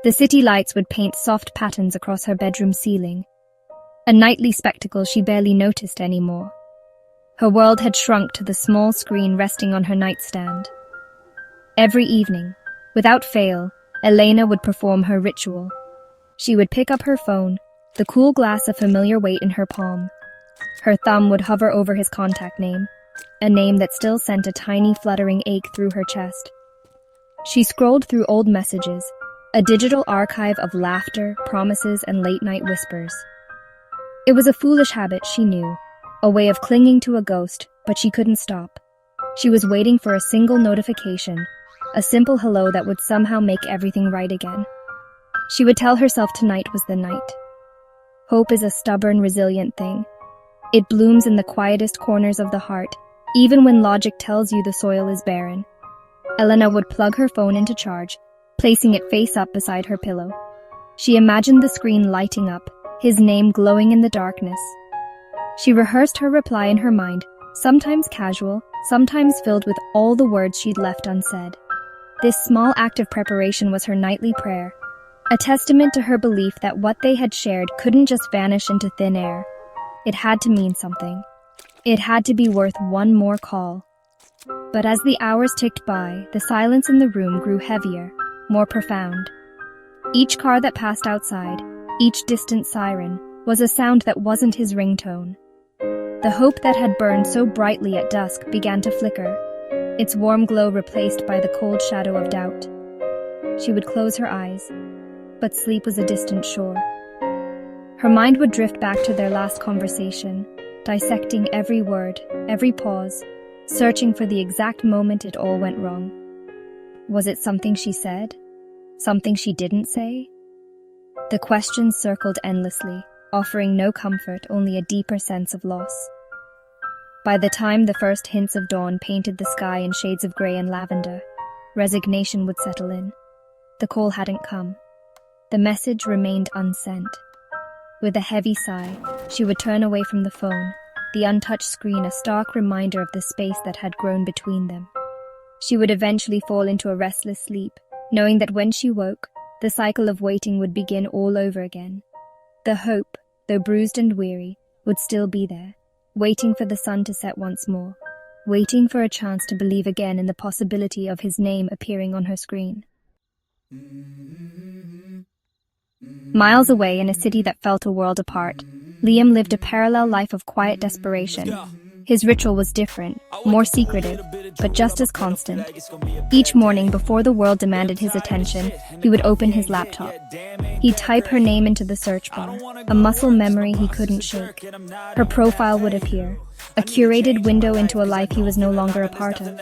The city lights would paint soft patterns across her bedroom ceiling, a nightly spectacle she barely noticed anymore. Her world had shrunk to the small screen resting on her nightstand. Every evening, without fail, Elena would perform her ritual. She would pick up her phone, the cool glass a familiar weight in her palm. Her thumb would hover over his contact name, a name that still sent a tiny fluttering ache through her chest. She scrolled through old messages, a digital archive of laughter, promises, and late-night whispers. It was a foolish habit, she knew, a way of clinging to a ghost, but she couldn't stop. She was waiting for a single notification, a simple hello that would somehow make everything right again. She would tell herself tonight was the night. Hope is a stubborn, resilient thing. It blooms in the quietest corners of the heart, even when logic tells you the soil is barren. Elena would plug her phone into charge, placing it face up beside her pillow. She imagined the screen lighting up, his name glowing in the darkness. She rehearsed her reply in her mind, sometimes casual, sometimes filled with all the words she'd left unsaid. This small act of preparation was her nightly prayer, a testament to her belief that what they had shared couldn't just vanish into thin air. It had to mean something. It had to be worth one more call. But as the hours ticked by, the silence in the room grew heavier, more profound. Each car that passed outside, each distant siren, was a sound that wasn't his ringtone. The hope that had burned so brightly at dusk began to flicker, its warm glow replaced by the cold shadow of doubt. She would close her eyes, but sleep was a distant shore. Her mind would drift back to their last conversation, dissecting every word, every pause, searching for the exact moment it all went wrong. Was it something she said? Something she didn't say? The questions circled endlessly, offering no comfort, only a deeper sense of loss. By the time the first hints of dawn painted the sky in shades of grey and lavender, resignation would settle in. The call hadn't come. The message remained unsent. With a heavy sigh, she would turn away from the phone, the untouched screen a stark reminder of the space that had grown between them. She would eventually fall into a restless sleep, knowing that when she woke, the cycle of waiting would begin all over again. The hope, though bruised and weary, would still be there, waiting for the sun to set once more, waiting for a chance to believe again in the possibility of his name appearing on her screen. Miles away in a city that felt a world apart, Liam lived a parallel life of quiet desperation. His ritual was different, more secretive, but just as constant. Each morning, before the world demanded his attention, he would open his laptop. He'd type her name into the search bar, a muscle memory he couldn't shake. Her profile would appear, a curated window into a life he was no longer a part of.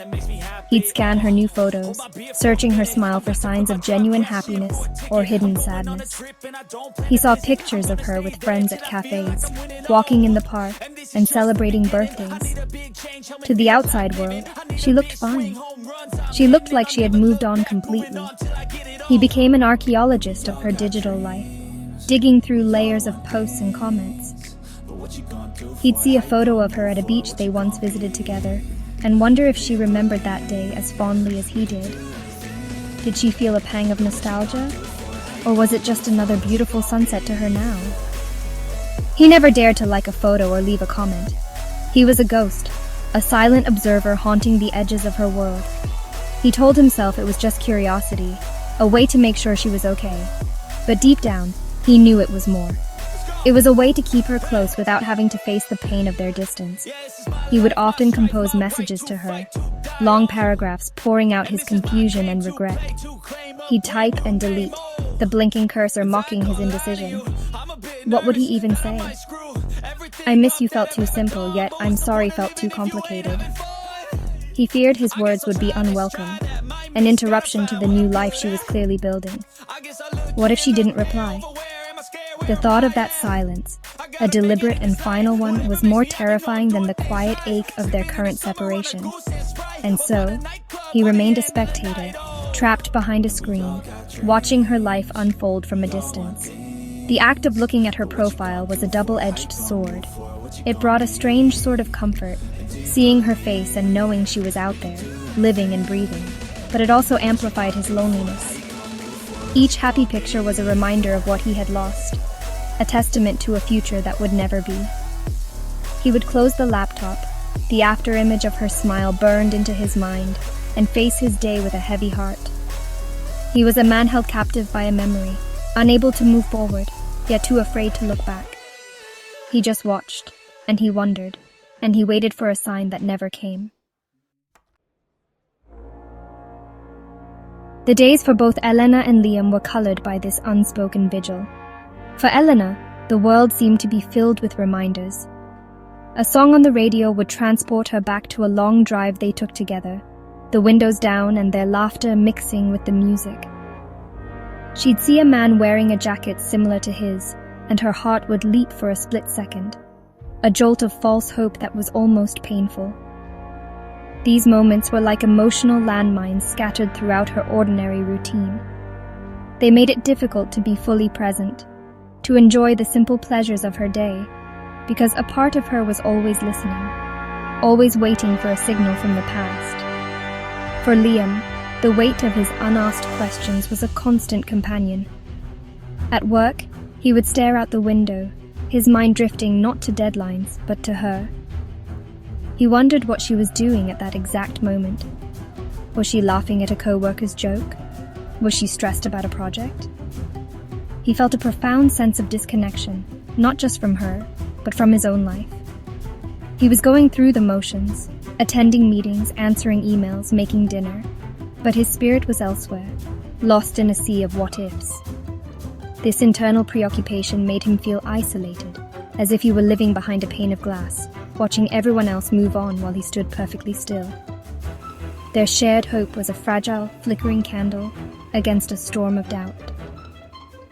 He'd scan her new photos, searching her smile for signs of genuine happiness or hidden sadness. He saw pictures of her with friends at cafes, walking in the park, and celebrating birthdays. To the outside world, she looked fine. She looked like she had moved on completely. He became an archaeologist of her digital life, digging through layers of posts and comments. He'd see a photo of her at a beach they once visited together, and wonder if she remembered that day as fondly as he did. Did she feel a pang of nostalgia? Or was it just another beautiful sunset to her now? He never dared to like a photo or leave a comment. He was a ghost, a silent observer haunting the edges of her world. He told himself it was just curiosity, a way to make sure she was okay. But deep down, he knew it was more. It was a way to keep her close without having to face the pain of their distance. He would often compose messages to her, long paragraphs pouring out his confusion and regret. He'd type and delete, the blinking cursor mocking his indecision. What would he even say? I miss you felt too simple, yet I'm sorry felt too complicated. He feared his words would be unwelcome, an interruption to the new life she was clearly building. What if she didn't reply? The thought of that silence, a deliberate and final one, was more terrifying than the quiet ache of their current separation. And so, he remained a spectator, trapped behind a screen, watching her life unfold from a distance. The act of looking at her profile was a double-edged sword. It brought a strange sort of comfort, seeing her face and knowing she was out there, living and breathing. But it also amplified his loneliness. Each happy picture was a reminder of what he had lost, a testament to a future that would never be. He would close the laptop, the afterimage of her smile burned into his mind, and face his day with a heavy heart. He was a man held captive by a memory, unable to move forward, yet too afraid to look back. He just watched, and he wondered, and he waited for a sign that never came. The days for both Elena and Liam were colored by this unspoken vigil. For Elena, the world seemed to be filled with reminders. A song on the radio would transport her back to a long drive they took together, the windows down and their laughter mixing with the music. She'd see a man wearing a jacket similar to his, and her heart would leap for a split second, a jolt of false hope that was almost painful. These moments were like emotional landmines scattered throughout her ordinary routine. They made it difficult to be fully present, to enjoy the simple pleasures of her day, because a part of her was always listening, always waiting for a signal from the past. For Liam, the weight of his unasked questions was a constant companion. At work, he would stare out the window, his mind drifting not to deadlines, but to her. He wondered what she was doing at that exact moment. Was she laughing at a co-worker's joke? Was she stressed about a project? He felt a profound sense of disconnection, not just from her, but from his own life. He was going through the motions, attending meetings, answering emails, making dinner, but his spirit was elsewhere, lost in a sea of what-ifs. This internal preoccupation made him feel isolated, as if he were living behind a pane of glass, watching everyone else move on while he stood perfectly still. Their shared hope was a fragile, flickering candle against a storm of doubt.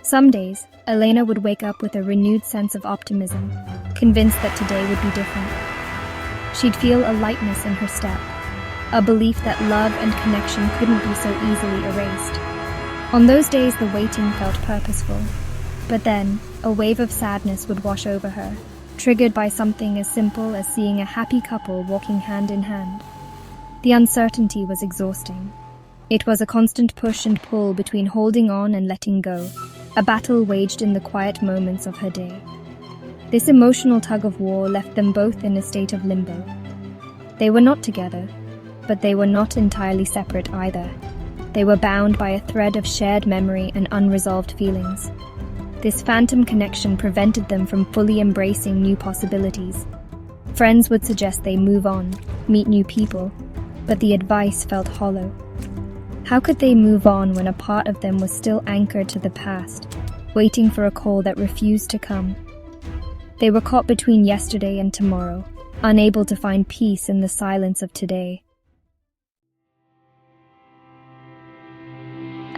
Some days, Elena would wake up with a renewed sense of optimism, convinced that today would be different. She'd feel a lightness in her step, a belief that love and connection couldn't be so easily erased. On those days, the waiting felt purposeful, but then a wave of sadness would wash over her, triggered by something as simple as seeing a happy couple walking hand in hand. The uncertainty was exhausting. It was a constant push and pull between holding on and letting go, a battle waged in the quiet moments of her day. This emotional tug-of-war left them both in a state of limbo. They were not together, but they were not entirely separate either. They were bound by a thread of shared memory and unresolved feelings. This phantom connection prevented them from fully embracing new possibilities. Friends would suggest they move on, meet new people, but the advice felt hollow. How could they move on when a part of them was still anchored to the past, waiting for a call that refused to come? They were caught between yesterday and tomorrow, unable to find peace in the silence of today.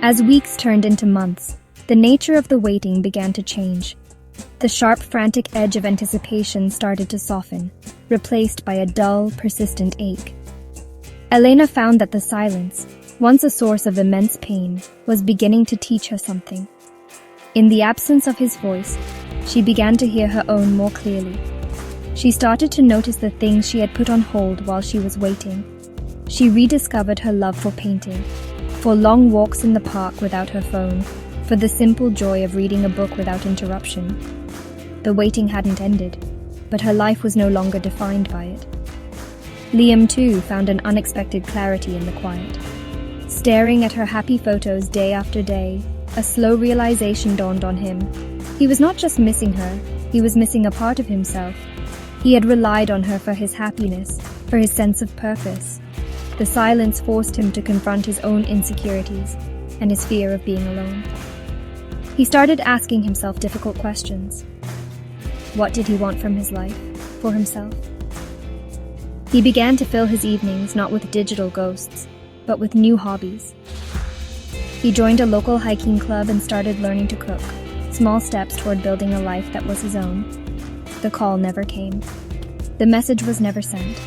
As weeks turned into months, the nature of the waiting began to change. The sharp, frantic edge of anticipation started to soften, replaced by a dull, persistent ache. Elena found that the silence, once a source of immense pain, was beginning to teach her something. In the absence of his voice, she began to hear her own more clearly. She started to notice the things she had put on hold while she was waiting. She rediscovered her love for painting, for long walks in the park without her phone, for the simple joy of reading a book without interruption. The waiting hadn't ended, but her life was no longer defined by it. Liam, too, found an unexpected clarity in the quiet. Staring at her happy photos day after day, a slow realization dawned on him. He was not just missing her, he was missing a part of himself. He had relied on her for his happiness, for his sense of purpose. The silence forced him to confront his own insecurities and his fear of being alone. He started asking himself difficult questions. What did he want from his life, for himself? He began to fill his evenings not with digital ghosts, but with new hobbies. He joined a local hiking club and started learning to cook, small steps toward building a life that was his own. The call never came. The message was never sent.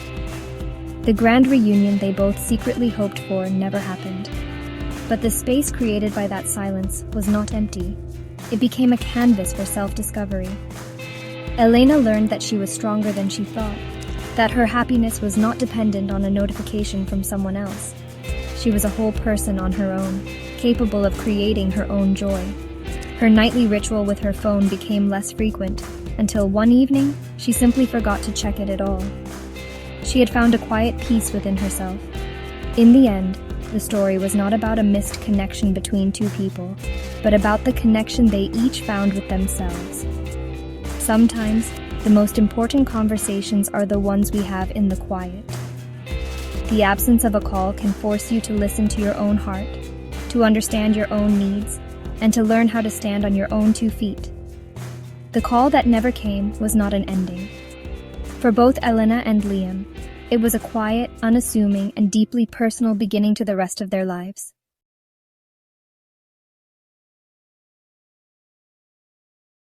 The grand reunion they both secretly hoped for never happened. But the space created by that silence was not empty. It became a canvas for self-discovery. Elena learned that she was stronger than she thought, that her happiness was not dependent on a notification from someone else. She was a whole person on her own, capable of creating her own joy. Her nightly ritual with her phone became less frequent, until one evening, she simply forgot to check it at all. She had found a quiet peace within herself. In the end, the story was not about a missed connection between two people, but about the connection they each found with themselves. Sometimes, the most important conversations are the ones we have in the quiet. The absence of a call can force you to listen to your own heart, to understand your own needs, and to learn how to stand on your own 2 feet. The call that never came was not an ending. For both Elena and Liam, it was a quiet, unassuming, and deeply personal beginning to the rest of their lives.